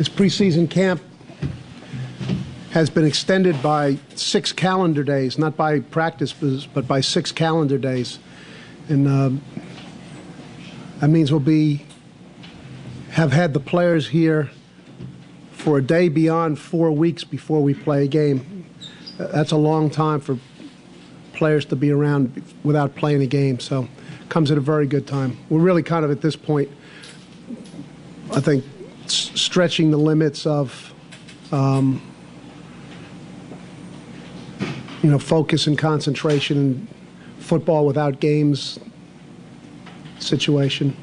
This preseason camp has been extended by 6 calendar days, not by practice, but by 6 calendar days. And that means we'll have had the players here for a day beyond 4 weeks before we play a game. That's a long time for players to be around without playing a game, so it comes at a very good time. We're really kind of at this point, I think, stretching the limits of focus and concentration and football without games situation.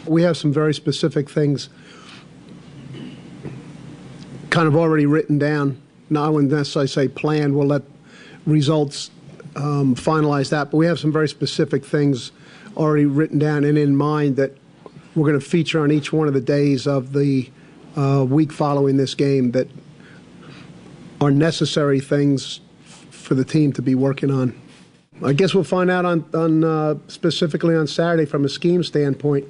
We have some very specific things kind of already written down. Now, I wouldn't necessarily say planned. We'll let results finalize that. But we have some very specific things already written down and in mind that we're going to feature on each one of the days of the week following this game that are necessary things for the team to be working on. I guess we'll find out on specifically on Saturday from a scheme standpoint.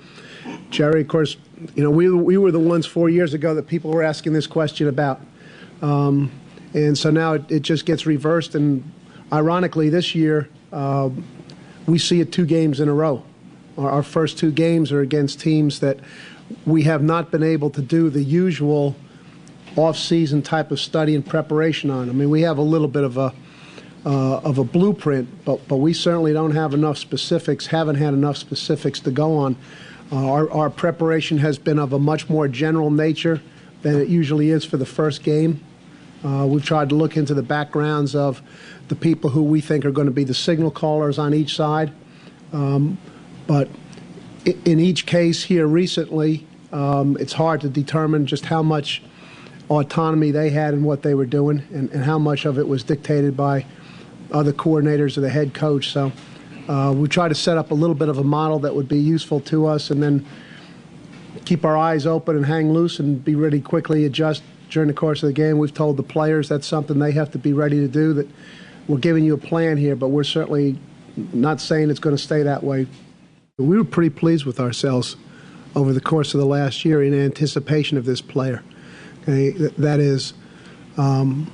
Jerry, of course, we were the ones 4 years ago that people were asking this question about. And so now it just gets reversed. And ironically, this year, we see it 2 games in a row. Our first 2 games are against teams that we have not been able to do the usual off-season type of study and preparation on. I mean, we have a little bit of a blueprint, but we certainly don't have enough specifics, haven't had enough specifics to go on. Our preparation has been of a much more general nature than it usually is for the first game. We've tried to look into the backgrounds of the people who we think are going to be the signal callers on each side. But in each case here recently, it's hard to determine just how much autonomy they had in what they were doing and how much of it was dictated by other coordinators or the head coach. So we try to set up a little bit of a model that would be useful to us and then keep our eyes open and hang loose and be ready to quickly adjust during the course of the game. We've told the players that's something they have to be ready to do, that we're giving you a plan here, but we're certainly not saying it's going to stay that way. We were pretty pleased with ourselves over the course of the last year in anticipation of this player. Okay, that is, we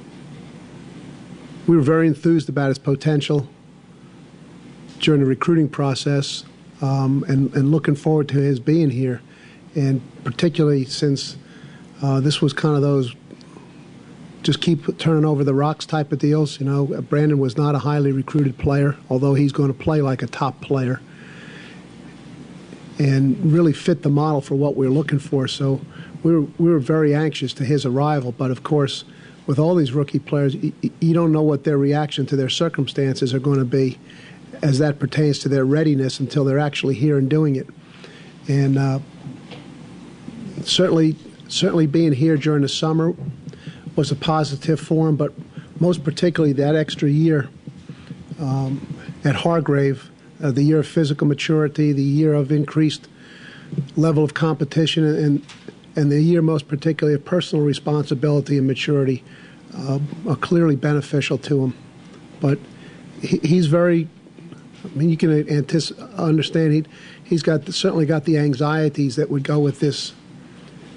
were very enthused about his potential during the recruiting process and looking forward to his being here. And particularly since this was kind of those just keep turning over the rocks type of deals. Brandon was not a highly recruited player, although he's going to play like a top player and really fit the model for what we're looking for. So we were very anxious to his arrival. But, of course, with all these rookie players, you don't know what their reaction to their circumstances are going to be as that pertains to their readiness until they're actually here and doing it. And certainly being here during the summer was a positive for him, but most particularly that extra year at Hargrave, the year of physical maturity, the year of increased level of competition, and the year most particularly of personal responsibility and maturity are clearly beneficial to him. But he's very, you can understand he's certainly got the anxieties that would go with this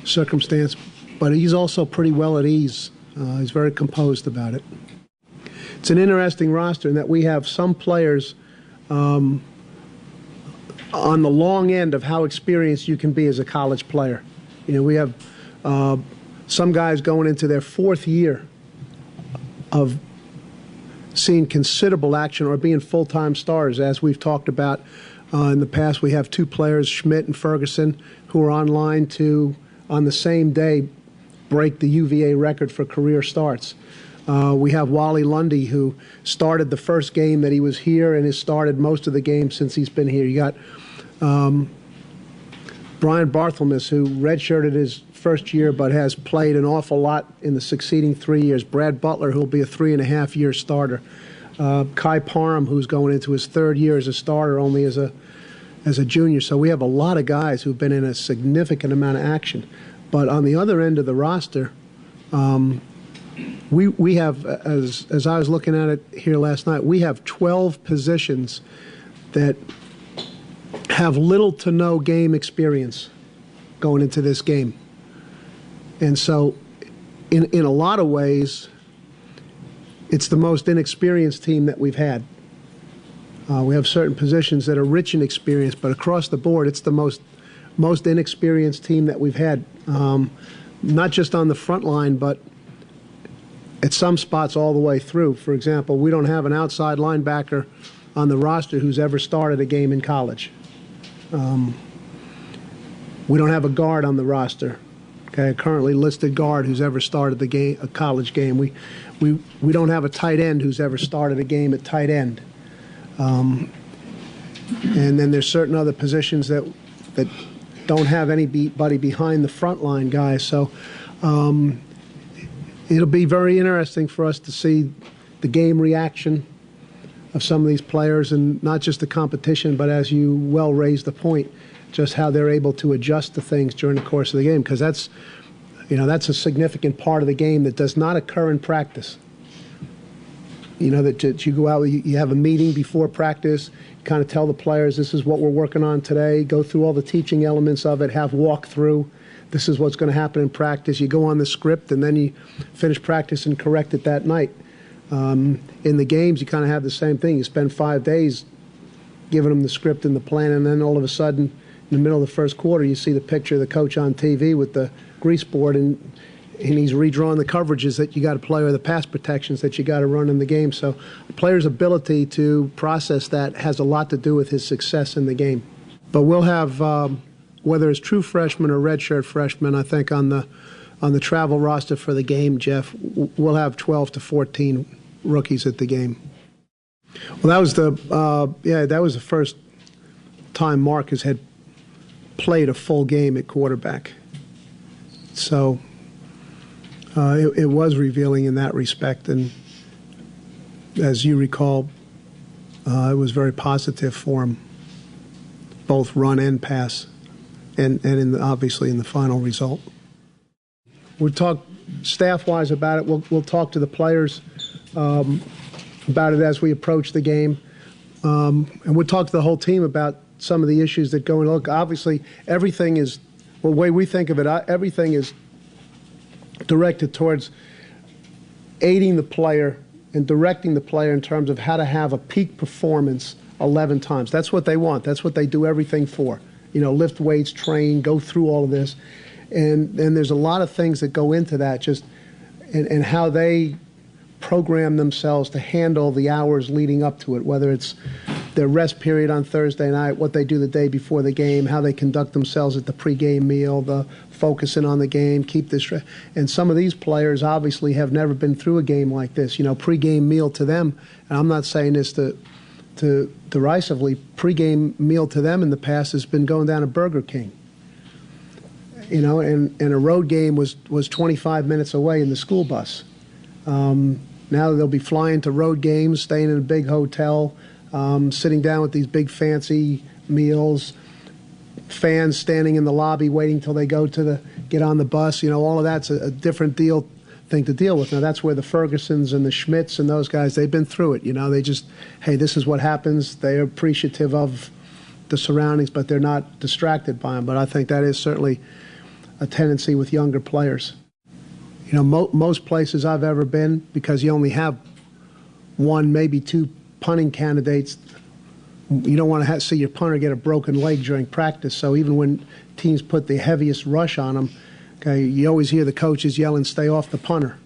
circumstance, but he's also pretty well at ease. He's very composed about it. It's an interesting roster in that we have some players on the long end of how experienced you can be as a college player. We have some guys going into their 4th year of seeing considerable action or being full-time stars, as we've talked about in the past. We have 2 players, Schmidt and Ferguson, who are on line to, on the same day, break the UVA record for career starts. We have Wally Lundy, who started the first game that he was here and has started most of the games since he's been here. You got Brian Barthelmess, who redshirted his first year but has played an awful lot in the succeeding 3 years. Brad Butler, who will be a 3.5-year starter. Kai Parham, who's going into his 3rd year as a starter, only as a junior. So we have a lot of guys who've been in a significant amount of action. But on the other end of the roster, we have, as I was looking at it here last night, we have 12 positions that have little to no game experience going into this game. And so in a lot of ways, it's the most inexperienced team that we've had. We have certain positions that are rich in experience, but across the board, it's the most inexperienced team that we've had, not just on the front line, but at some spots all the way through. For example, we don't have an outside linebacker on the roster who's ever started a game in college. We don't have a guard on the roster, okay, a currently listed guard who's ever started a college game. We don't have a tight end who's ever started a game at tight end. And then there's certain other positions that don't have anybody behind the front line guys. So it'll be very interesting for us to see the game reaction of some of these players, and not just the competition, but as you well raised the point, just how they're able to adjust to things during the course of the game, because that's a significant part of the game that does not occur in practice. That you go out, you have a meeting before practice, kind of tell the players, this is what we're working on today, go through all the teaching elements of it, have walkthrough, this is what's going to happen in practice. You go on the script, and then you finish practice and correct it that night. In the games, you kind of have the same thing. You spend 5 days giving them the script and the plan, and then all of a sudden, in the middle of the first quarter, you see the picture of the coach on TV with the grease board, and he's redrawing the coverages that you got to play or the pass protections that you got to run in the game. So a player's ability to process that has a lot to do with his success in the game. But we'll have, whether it's true freshmen or redshirt freshmen, I think on the travel roster for the game, Jeff, we'll have 12 to 14 rookies at the game. Well, that was the first time Marcus had played a full game at quarterback. So it was revealing in that respect, and as you recall, it was very positive for him, both run and pass, and obviously in the final result. We'll talk staff-wise about it. We'll talk to the players about it as we approach the game, and we'll talk to the whole team about some of the issues that go in. Look, obviously, everything is, well, the way we think of it, everything is directed towards aiding the player and directing the player in terms of how to have a peak performance 11 times. That's what they want. That's what they do everything for. Lift weights, train, go through all of this. And there's a lot of things that go into that, just and how they program themselves to handle the hours leading up to it, whether it's their rest period on Thursday night, what they do the day before the game, how they conduct themselves at the pregame meal, the focusing on the game, keep this. And some of these players obviously have never been through a game like this. Pregame meal to them, and I'm not saying this to derisively, pregame meal to them in the past has been going down to Burger King. And a road game was 25 minutes away in the school bus. Now they'll be flying to road games, staying in a big hotel, sitting down with these big fancy meals, fans standing in the lobby waiting till they get on the bus. All of that's a different thing to deal with. Now that's where the Fergusons and the Schmitz and those guys, they've been through it. They just, hey, this is what happens. They're appreciative of the surroundings, but they're not distracted by them. But I think that is certainly a tendency with younger players. Most places I've ever been, because you only have one, maybe two punting candidates, you don't want to see your punter get a broken leg during practice. So even when teams put the heaviest rush on them, okay, you always hear the coaches yelling, stay off the punter.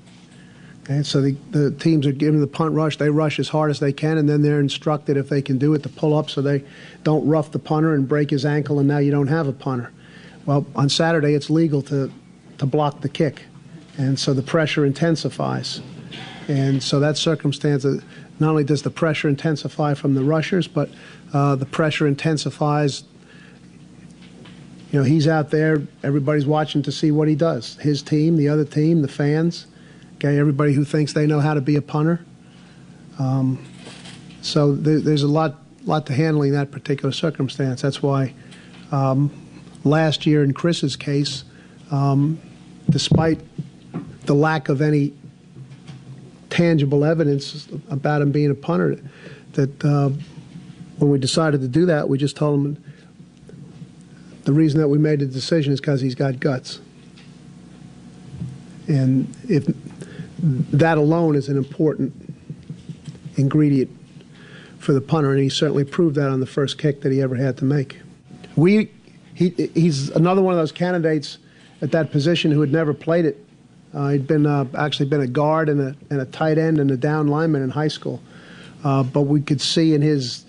Okay, so the teams are giving the punt rush. They rush as hard as they can, and then they're instructed, if they can do it, to pull up so they don't rough the punter and break his ankle, and now you don't have a punter. Well, on Saturday it's legal to block the kick, and so the pressure intensifies. And so that circumstance, not only does the pressure intensify from the rushers, but the pressure intensifies. He's out there, everybody's watching to see what he does. His team, the other team, the fans, okay, everybody who thinks they know how to be a punter. So there's a lot to handling that particular circumstance. That's why last year in Chris's case, despite the lack of any tangible evidence about him being a punter, that when we decided to do that, we just told him the reason that we made the decision is because he's got guts. And if that alone is an important ingredient for the punter, and he certainly proved that on the first kick that he ever had to make. He's another one of those candidates at that position who had never played it. He'd been actually been a guard and a tight end and a down lineman in high school. But we could see in his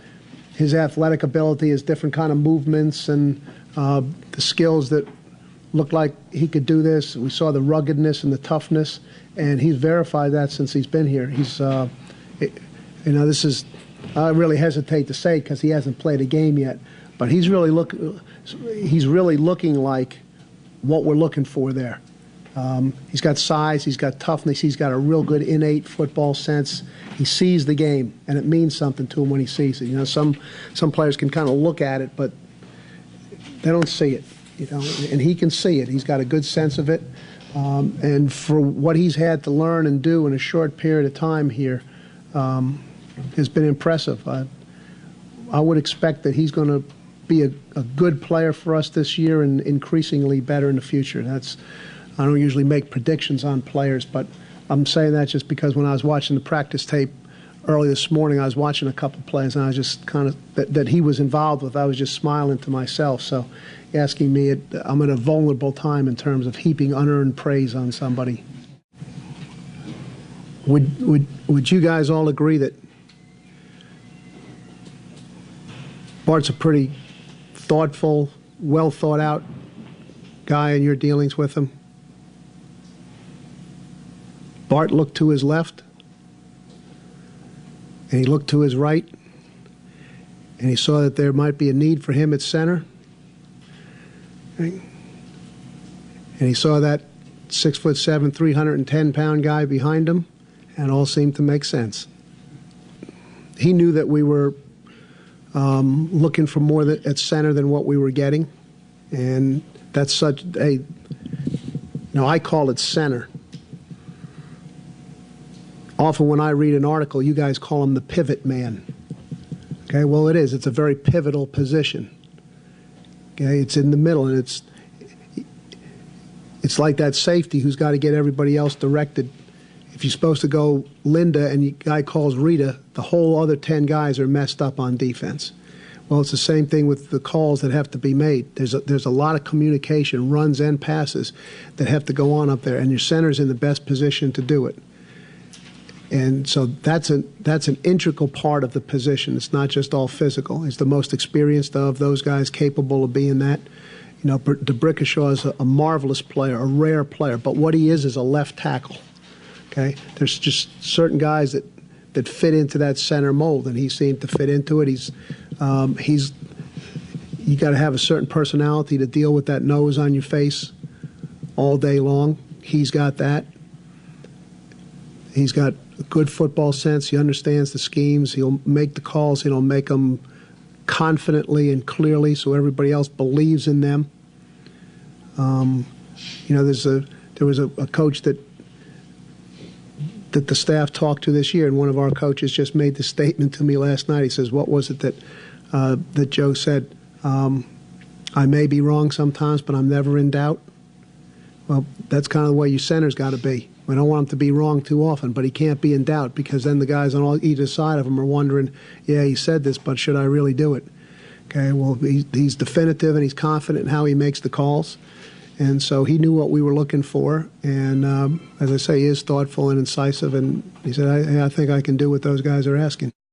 athletic ability, his different kind of movements, and the skills that looked like he could do this. We saw the ruggedness and the toughness, and he's verified that since he's been here. He's, this is, I really hesitate to say it because he hasn't played a game yet, but he's really looking like what we're looking for there. He's got size, he's got toughness, he's got a real good innate football sense. He sees the game, and it means something to him when he sees it. You know, some players can kind of look at it, but they don't see it. You know, and he can see it. He's got a good sense of it, and for what he's had to learn and do in a short period of time here, has been impressive. I would expect that he's going to be a good player for us this year and increasingly better in the future. I don't usually make predictions on players, but I'm saying that just because when I was watching the practice tape early this morning, I was watching a couple plays, and I was just kind of, that he was involved with, I was just smiling to myself. So asking me, I'm in a vulnerable time in terms of heaping unearned praise on somebody. Would you guys all agree that Bart's a pretty thoughtful, well thought out guy in your dealings with him? Bart looked to his left, and he looked to his right, and he saw that there might be a need for him at center. And he saw that 6'7", 310-pound guy behind him, and it all seemed to make sense. He knew that we were looking for more at center than what we were getting, and that's such a, I call it center. Often when I read an article, you guys call him the pivot man. Okay, well it is. It's a very pivotal position. Okay, it's in the middle, and it's like that safety who's got to get everybody else directed. If you're supposed to go Linda and the guy calls Rita, the whole other 10 guys are messed up on defense. Well, it's the same thing with the calls that have to be made. There's a lot of communication, runs and passes, that have to go on up there, and your center's in the best position to do it. And so that's an integral part of the position. It's not just all physical. He's the most experienced of those guys capable of being that. You know, D'Brickashaw is a marvelous player, a rare player, but what he is a left tackle. Okay, there's just certain guys that fit into that center mold, and he seemed to fit into it. You got to have a certain personality to deal with that nose on your face all day long. He's got that. He's got a good football sense. He understands the schemes. He'll make the calls. He'll make them confidently and clearly so everybody else believes in them. There was a coach that the staff talked to this year, and one of our coaches just made the statement to me last night. He says, what was it that Joe said? I may be wrong sometimes, but I'm never in doubt. Well, that's kind of the way your center's got to be. We don't want him to be wrong too often, but he can't be in doubt, because then the guys on either side of him are wondering, yeah, he said this, but should I really do it? Okay, well, he's definitive and he's confident in how he makes the calls. And so he knew what we were looking for. And as I say, he is thoughtful and incisive. And he said, I think I can do what those guys are asking.